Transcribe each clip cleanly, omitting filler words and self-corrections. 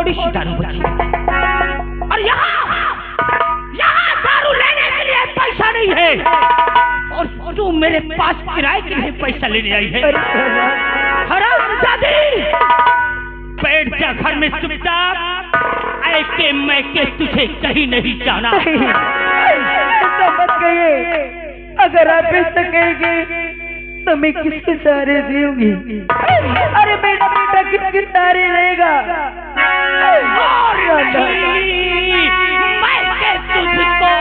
थोड़ी सी दारू बची और यहाँ दारू लेने के लिए पैसा नहीं है और तू मेरे पास किराए के लिए पैसा लेने आई है। हरामजादी, बैठ जा घर में चुपचाप, ऐके मैके तुझे कहीं नहीं जाना। ऐसा मत कहिए, अगर आप ऐसा कहेंगे तो मैं किसके सहारे जीऊंगी? अरे मेरा बेटा किसके सहारे रहेगा? मैं तुझको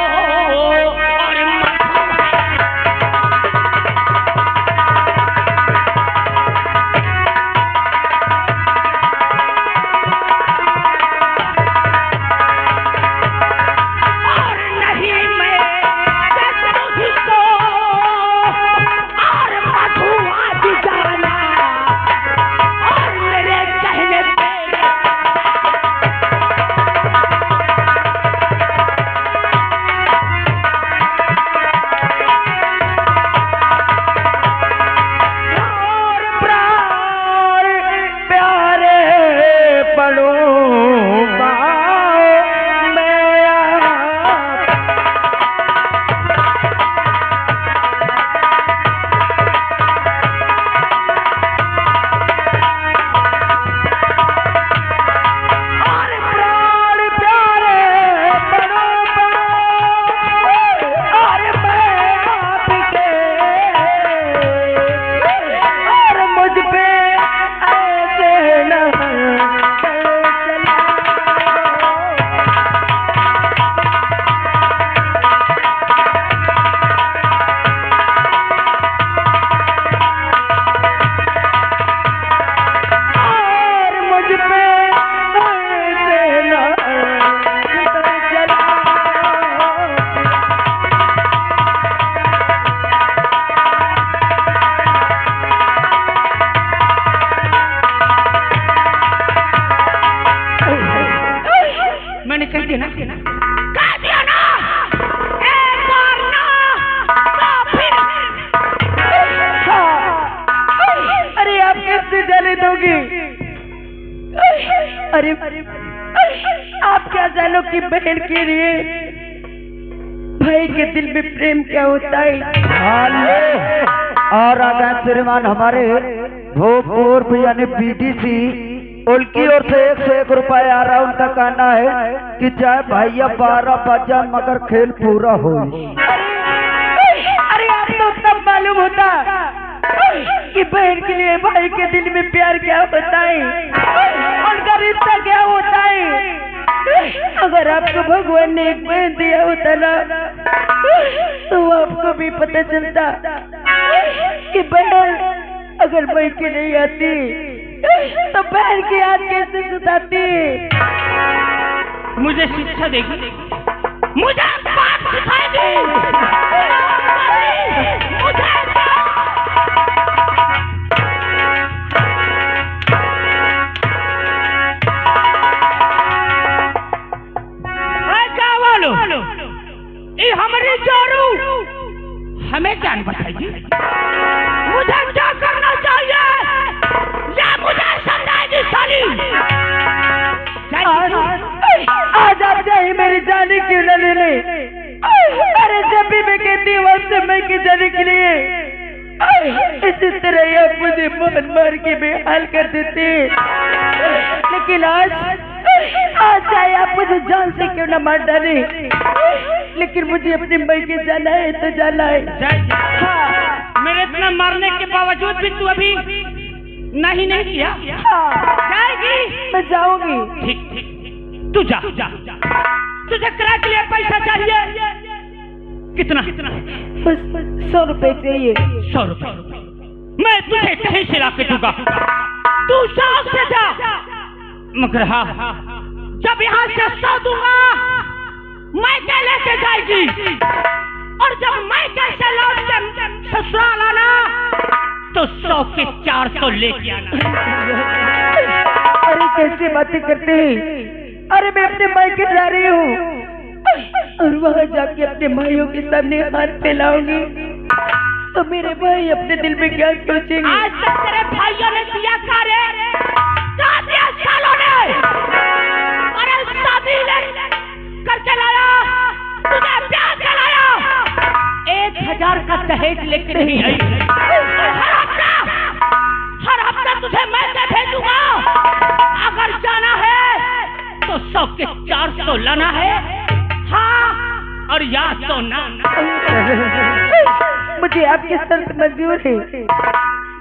आप क्या जानो कि बहन के लिए भाई के दिल में प्रेम क्या होता है। और आगे श्रीमान हमारे भोजपुर यानी बीटीसी उनकी ओर से 101 रुपए आ रहा है। उनका कहना है कि चाहे भैया 12 बजा मगर खेल पूरा हो। अरे आपको तब मालूम होता कि बहन के लिए भाई के दिल में प्यार क्या होता है, उनका रिश्ता क्या होता है। अगर आपको भगवान ने एक बहन दिया होता ना तो आपको भी पता चलता कि बहन अगर भाई के नहीं आती तो बहन की याद कैसे सताती। मुझे शिक्षा देगी, मुझे बात सिखाएगी, मुझे हमारी जोरू हमें जान बताएगी। मुझे क्या करना चाहिए या मुझे समझाएगी साली। आज आप जाए मेरी जाने क्यों न ले ले। अरे जब भी मैं कहती हूँ आपसे मैं की जाने के लिए इसी तरह आप मुझे मार के बेहाल कर देते। लेकिन आज चाहे आप मुझे जान से क्यों न मार डाले, लेकिन मुझे अपने मायके जाना है तो जाना है। मेरे इतना मारने के बावजूद भी तू अभी नहीं किया। जाएगी? मैं जाऊंगी। ठीक ठीक, तू जा। तुझे किराए के लिए पैसा चाहिए कितना? बस 100 रुपए चाहिए। 100 रुपए मैं तुझे कहीं से ला के दूंगा, तू शौक से जा। मगर हाँ, जब यहाँ से 100 दूंगा मैं क्या लेके जाएगी, और जब मैं कैसे लौट के ससुराल आना तो 100 के 400 लेके आना। अरे कैसी बातें करते हैं। अरे मैं अपने मायके जा रही हूँ और वहाँ जाके अपने भाइयों के सामने हाथ फैलाऊंगी तो मेरे भाई अपने दिल में क्या सोचेंगे। आज तक तेरे भाइयों ने दिया कार्य, क्या दिया सालों ने? लेके नहीं आई। हर हफ्ता तुझे मैं क्या भेजूंगा। अगर जाना है तो 100 के 400 लाना है, हाँ, और या तो ना। मुझे आपकी शर्त मंजूर है,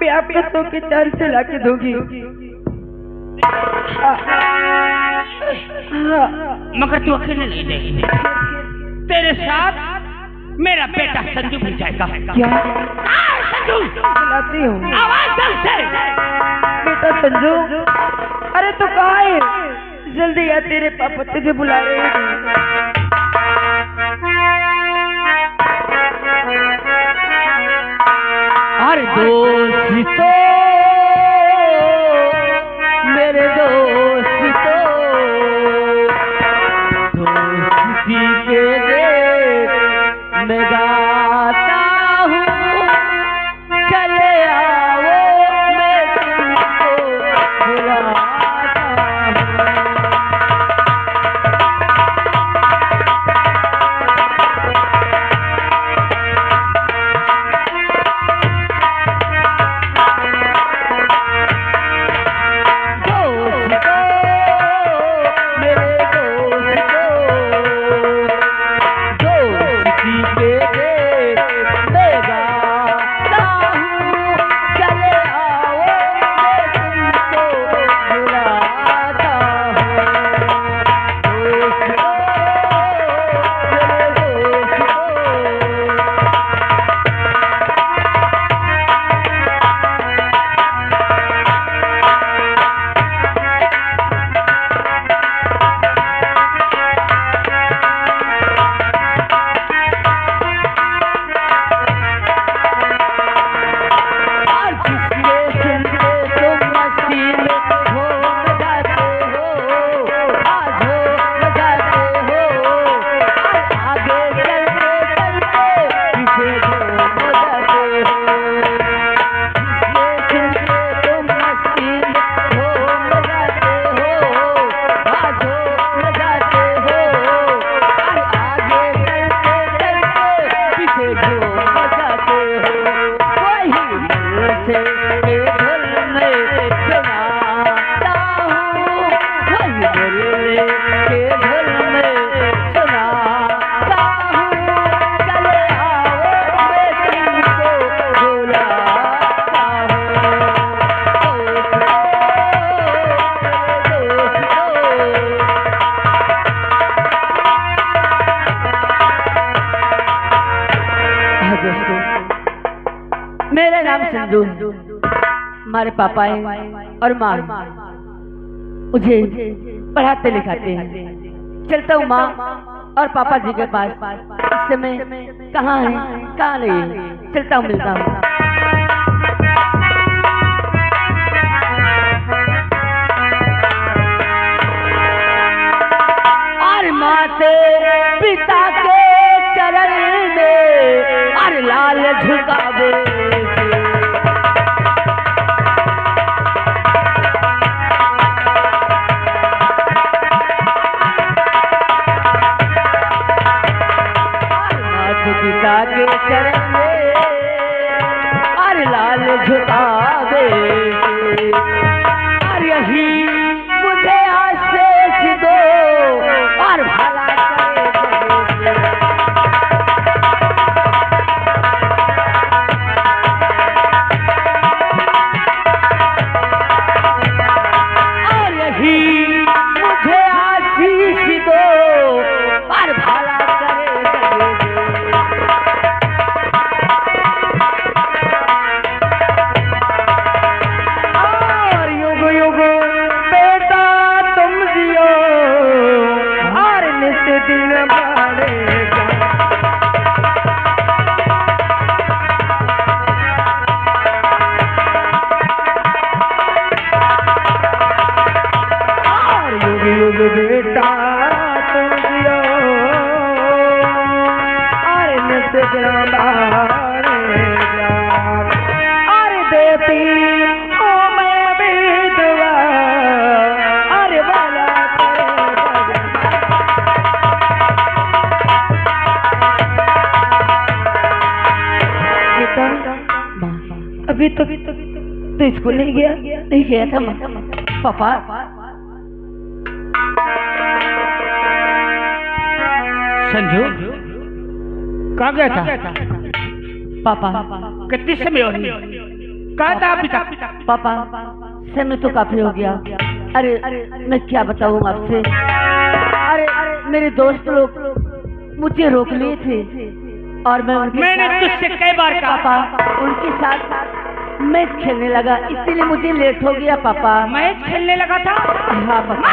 मैं आपको 100 के 400 ला के दूंगी। मगर तू अकेले नहीं देगी, तेरे साथ मेरा बेटा संजू भी जाएगा। क्या संजू बुलाती हूँ? आवाज दल से। बेटा संजू, अरे तू कहाँ है? जल्दी आ, तेरे पापा तुझे बुला रहे हैं। अरे दोस्तों, मेरे दोस्तों, दोस्ती के देख मैं गाता हूँ, चले आओ मैं तुमको बुलाता हूँ। मेरा नाम संजू, हमारे पापा है और माँ मुझे पढ़ाते लिखाते हैं। चलता हूँ माँ और पापा जी के पास। इस समय कहाँ है, कहाँ नहीं, चलता हूँ, मिलता हूँ। और माते पिता के चरण में और लाल झुकावे पिता के चरण में अभी तो स्कूल नहीं गया था पापा। संजू कहाँ गया था पापा कितनी समय हो रही कहा था अभी तक पापा समय तो काफी हो गया। अरे मैं क्या बताऊं आपसे। अरे मेरे दोस्त लोग मुझे रोक लिए थे और मैंने तुझसे कई बार कहा पापा उनके साथ मैच खेलने लगा, इसीलिए मुझे लेट हो गया पापा। मैच खेलने लगा था? हाँ पापा।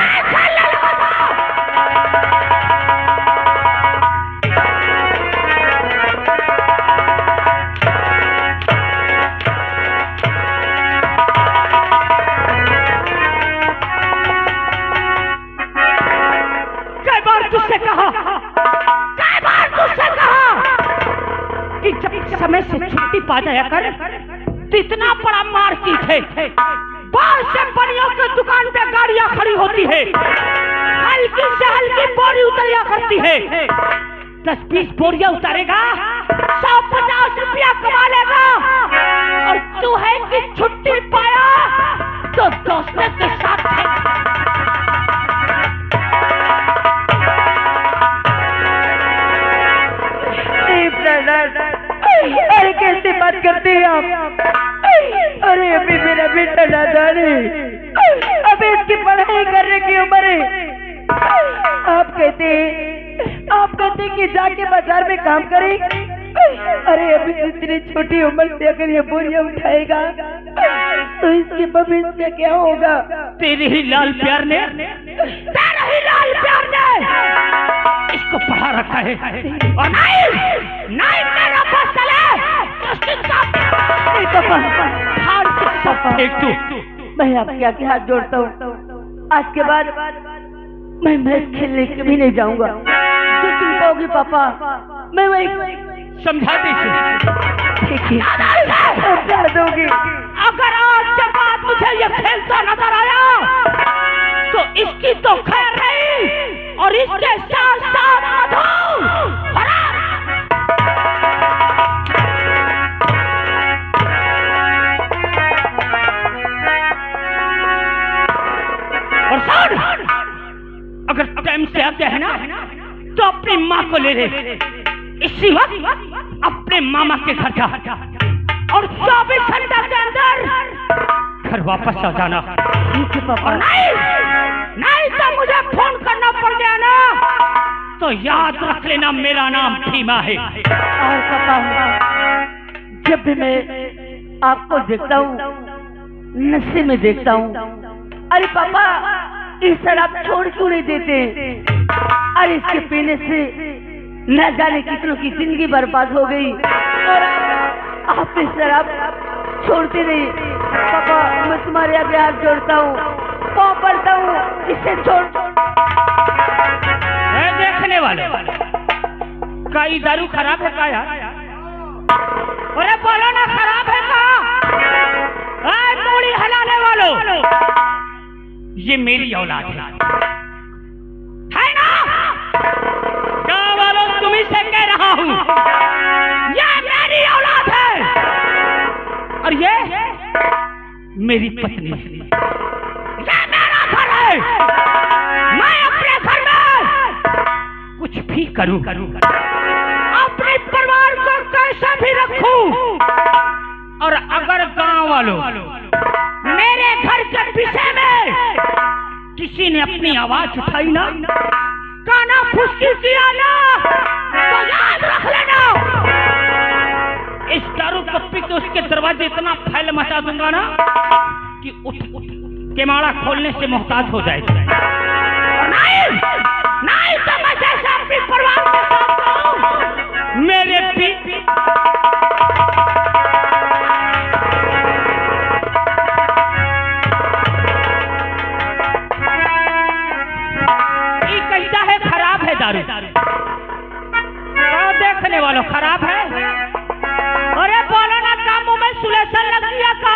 कि जब समय से छुट्टी पा जाया कर तो इतना बड़ा मार्केट है, बहुत से बड़ियों की दुकान पे गाड़ियां खड़ी होती है, हल्की से हल्की बोरी उतरिया करती है, 10-20 बोरियां उतारेगा 150 रुपया कमा लेगा। और तू है कि छुट्टी पाया तो दोस्तों के साथ अरे कैसी बात करते हैं आप? अरे अभी मेरा बेटा नादान है, अभी इसकी पढ़ाई करने की उम्र है। आप कहते हैं कि जाके बाजार में काम करें। अरे अभी इतनी छोटी उम्र से अगर ये बोरियां उठाएगा तो इसके भविष्य में क्या होगा? तेरे ही लाल प्यार ने इसको पढ़ा रखा है और नहीं मेरा फसल है। मैं आपके आगे हाथ जोड़ता हूँ, आज के बाद मैं मैच खेलने कभी नहीं जाऊंगा। जो तुम कहोगी पापा मैं वही समझा दीजिए। दोगी। अगर आज के बाद मुझे ये खेलता नजर आया तो इसकी तो खैर नहीं और इसके साथ साथ और सर अगर टाइम से आते हैं ना तो अपनी माँ को ले ले, इसी वक्त अपने मामा के घर जा और 24 घंटे के अंदर घर वापस आ जाना। ठीक है पापा। नहीं तो मुझे फोन करना पड़ गया ना तो याद रख लेना मेरा नाम भीमा है। और पापा जब भी मैं आपको देखता हूँ नशे में देखता हूँ। अरे पापा ये शराब छोड़ क्यों नहीं देते? अरे इसके पीने से न जाने कितनों की जिंदगी बर्बाद हो गई और आप इस शराब छोड़ते नहीं। पापा मैं तुम्हारे आगे हाथ जोड़ता हूँ, पाँव पड़ता हूँ, इसे छोड़। देखने वाले का ये दारू खराब है का यार? अरे बोलो ना खराब है का? मूड़ी हलाने वालों ये मेरी औलाद है ना? गाँव वालों तुम्ही से कह रहा हूँ ये मेरी औलाद है और ये मेरी पत्नी है। ये मेरा घर है, मैं अपने घर में कुछ भी करूं अपने परिवार को कैसा भी रखूं। और अगर गांव वालों मेरे घर के विषय में किसी ने अपनी आवाज उठाई ना, काना फुसकी किया ना तो याद रख लेना इस दारू पप्पी के उसके दरवाजे इतना फैल मचा दूंगा ना कि उठ केमाड़ा खोलने से मोहताज हो जाएगा। नहीं तो मैं जैसा अपने परिवार के साथ हूं मेरे ये कहता है खराब है दारू। देखने वालों खराब है। अरे बोलो ना कामों में सुलेशन लग गया का?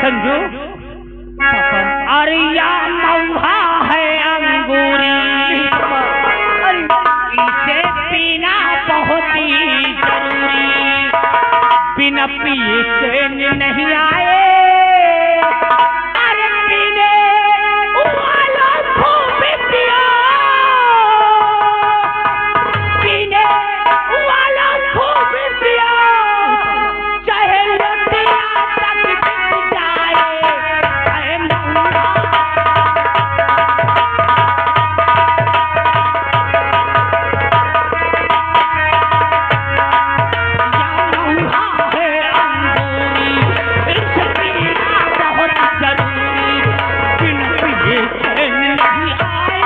संजू अरिया मऊहा है अंगूरी, इसे पीना बहुत ही बिना पिए चैन नहीं आए, अरे पीने वाला खूब पिया, पीने वाला खूब पिया, चाहे लुटिया तक बिक जाए, चाहे नौहा है अंगूरी, इस पीना बहुत जरूरी, बिन पिए चैन नहीं आए,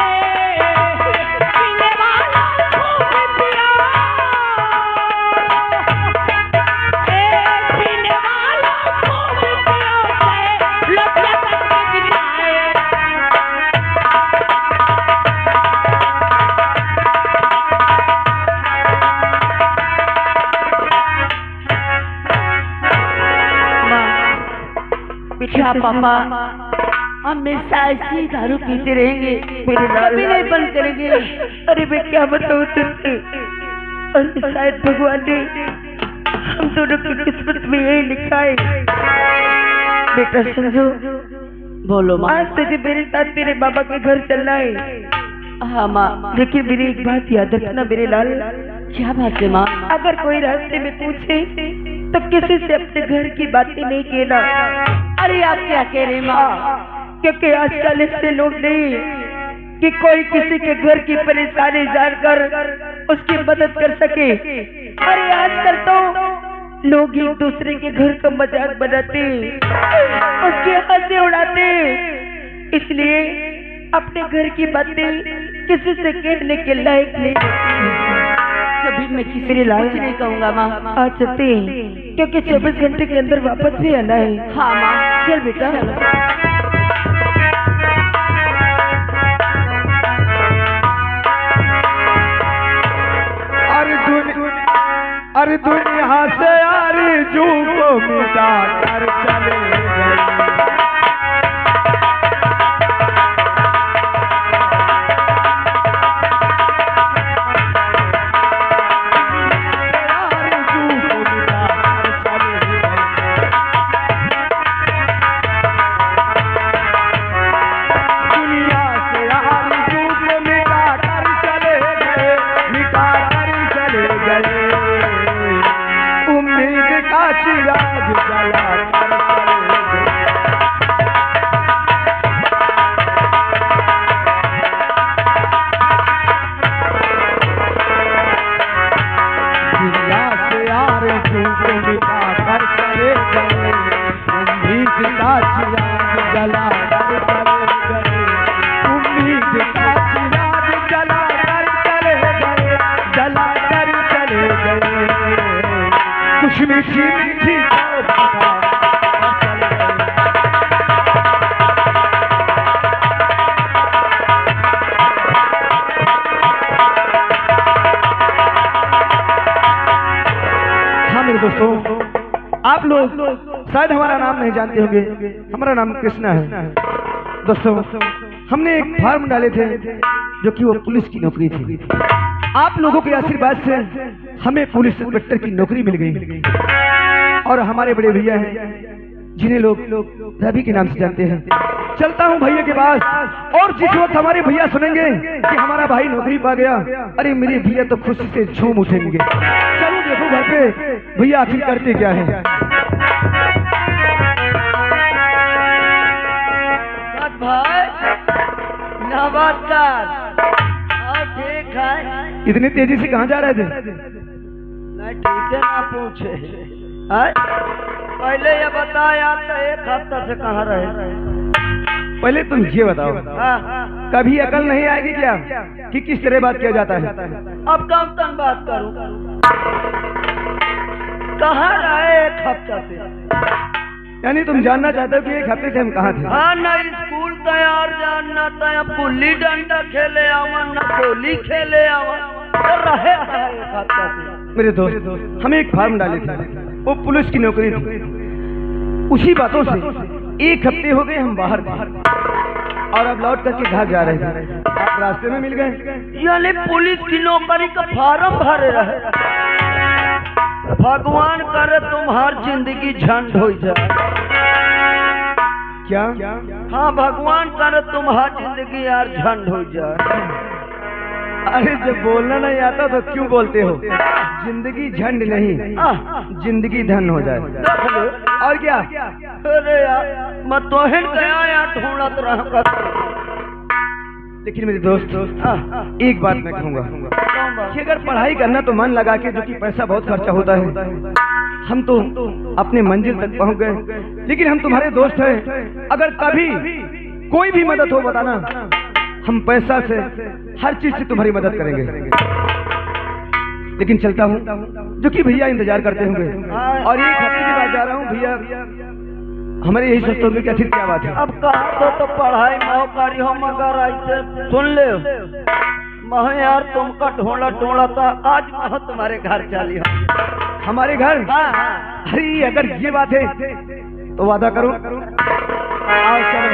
पीने वाला खूब पिया, पीने वाला खूब पिया, चाहे लुटिया तक बिक जाए। क्या पापा हमेशा ऐसी दारू पीते रहेंगे, मेरे कभी नहीं बंद करेंगे? अरे मैं क्या बताऊँ तुमसे, और शायद भगवान ने हम दोनों की किस्मत में यही लिखा है। बेटा समझो, बोलो माँ। आज तुझे मेरे साथ तेरे बाबा के घर चलना है। हाँ माँ, लेकिन मेरी एक बात याद रखना मेरे लाल। क्या बात है माँ? अगर कोई रास्ते में पूछे तो किसी से अपने घर की बातें नहीं कहना। अरे आप क्या कह रहे माँ? क्योंकि आजकल ऐसे लोग नहीं कि कोई किसी के घर की परेशानी जानकर उसकी मदद कर सके। अरे आजकल तो लोग एक दूसरे के घर का मजाक बनाते, उसकी हंसी उड़ाते, इसलिए अपने घर की बातें किसी से कहने के लायक नहीं। कभी मैं किसी से कुछ नहीं कहूँगा माँ। आज चलते हैं, क्योंकि 24 घंटे के अंदर वापस भी आना है। हाँ माँ, चल बेटा। अरे दुनिया से आरज़ू को मिटा कर चले गए, दोस्तों, आप लोग शायद हमारा नाम नहीं जानते होंगे। हमारा नाम कृष्णा है। दोस्तों, हमने एक फार्म डाले थे जो कि वो पुलिस की नौकरी थी। आप लोगों के आशीर्वाद से हमें पुलिस इंस्पेक्टर की नौकरी मिल गई। और हमारे बड़े भैया हैं जिन्हें लोग रवि के नाम से जानते हैं। चलता हूँ भैया के पास, और जिस वक्त हमारे भैया सुनेंगे कि हमारा भाई नौकरी पा गया, अरे मेरे भैया तो खुशी से झूम उठेंगे। चलो देखो घर पे भैया आखिर करते क्या है। भाई नमस्कार। ठीक है। इतनी तेजी से कहाँ जा रहे थे? नहीं ठीक है, ना पूछे। पहले ये बताया तो एक हफ्ता से कहाँ रहे? पहले तुम ये बताओ, कभी अकल नहीं आएगी क्या कि किस तरह बात किया जाता है? अब कम कम बात करूं। कहाँ रहे एक हफ्ता से? यानी तुम जानना चाहते हो कि एक हफ्ते से हम कहाँ थे? हाँ, न स्कूल तैयार जानना था, गुल्ली डंडा खेले आवा, न गोली खेले आवा, तो रहे एक हफ्ता से। मेरे दोस्त, हम एक फार्म डाले थे, वो पुलिस की नौकरी थी। उसी बातों से एक हफ्ते हो गए हम बाहर थे, और अब लौट करके घर जा रहे थे। आप रास्ते में मिल गए। यानी पुलिस की नौकरी का फार्म भरे रहे। भगवान करे तुम्हार जिंदगी झंड हो जाए। क्या? हाँ, भगवान करे तुम्हार जिंदगी यार झंड हो जाए। अरे जब बोलना नहीं आता तो क्यों बोलते हो? जिंदगी झंड नहीं, जिंदगी धन हो जाए। और क्या? अरे यार मैं तोहन गया यार ढूंढत रहा। लेकिन मेरे दोस्त एक बात मैं कहूँगा कि अगर पढ़ाई करना तो मन लगा के, जो कि पैसा बहुत खर्चा होता है। हम तो अपने मंजिल तक पहुँच गए, लेकिन हम तुम्हारे दोस्त हैं। अगर कभी कोई भी मदद हो बताना, हम पैसा से हर चीज से तुम्हारी मदद करेंगे। लेकिन चलता हूँ, जो कि भैया इंतजार करते होंगे, और एक हफ्ते के बाद जा रहा हूँ। भैया हमारे यही सोचते होंगे कि आखिर क्या बात है। अब कहा तो पढ़ाई मौकारी हो, मगर ऐसे सुन ले मह यार तुमका ढूंढा था, आज मह तुम्हारे घर चली हो। हमारे घर? अरे अगर ये बात है तो वादा करो आओ चलो।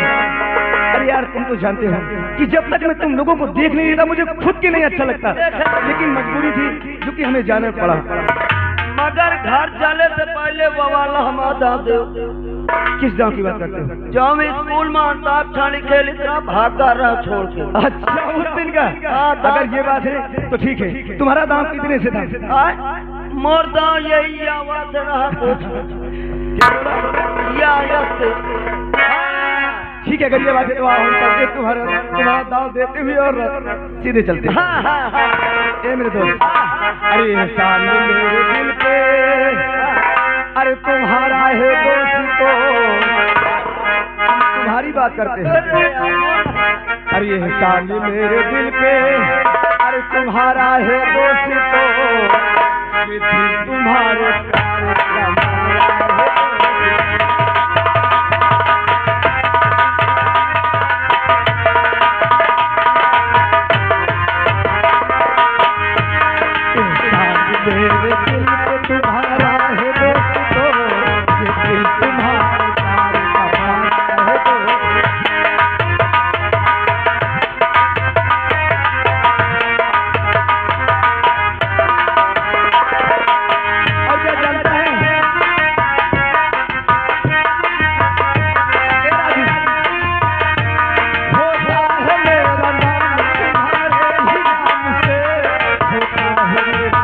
अरे यार तुम तो जानते हो कि जब तक मैं तुम लोगों को देख नहीं लेता मुझे खुद के नहीं अच्छा लगता, लेकिन मजबूरी थी जो कि हमें जाना पड़ा। मगर घर चले से पहले बवाला हम दाव दे। किस गांव की बात करते हो? जो हम स्कूल में अंताक्षरी खेल इतना भाग कर रहा छोड़ के। अच्छा उस दिन का? अगर ये बात है तो ठीक है। तुम्हारा दाम कितने से था? मोर दाम यही आवाज रहा कुछ ठीक है। अगर ये बात है तो हम चलते, तुम्हारा दाव देते हुए और सीधे चलते। ए मेरे दोस्त, अरे एहसान मेरे दिल पे, अरे तुम्हारा है दोस्त तो तुम्हारी बात करते हैं। अरे एहसान मेरे दिल पे, अरे तुम्हारा है दोस्त तो तुम्हारे मेरे दिल पे तुम्हारा है दोस्त तो दिल तुम्हारे प्यार का पाता है तो। और क्या जानता है होता है मेरा नाम तुम्हारे ही नाम से, होता है मेरा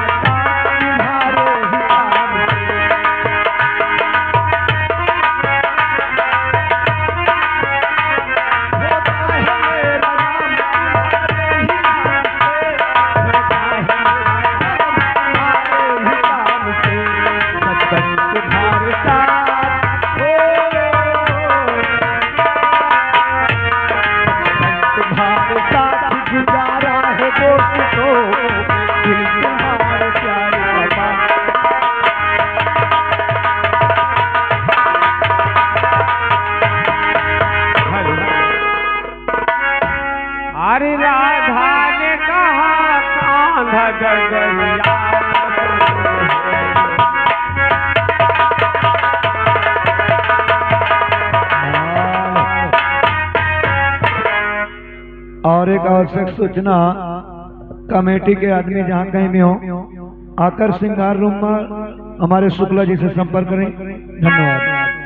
अरे राधा ने कहा कान्हा गगरिया। और एक आवश्यक सूचना, कमेटी के आदमी जहाँ कहीं भी हो आकर श्रृंगार रूम में हमारे शुक्ला जी से संपर्क करें। धन्यवाद।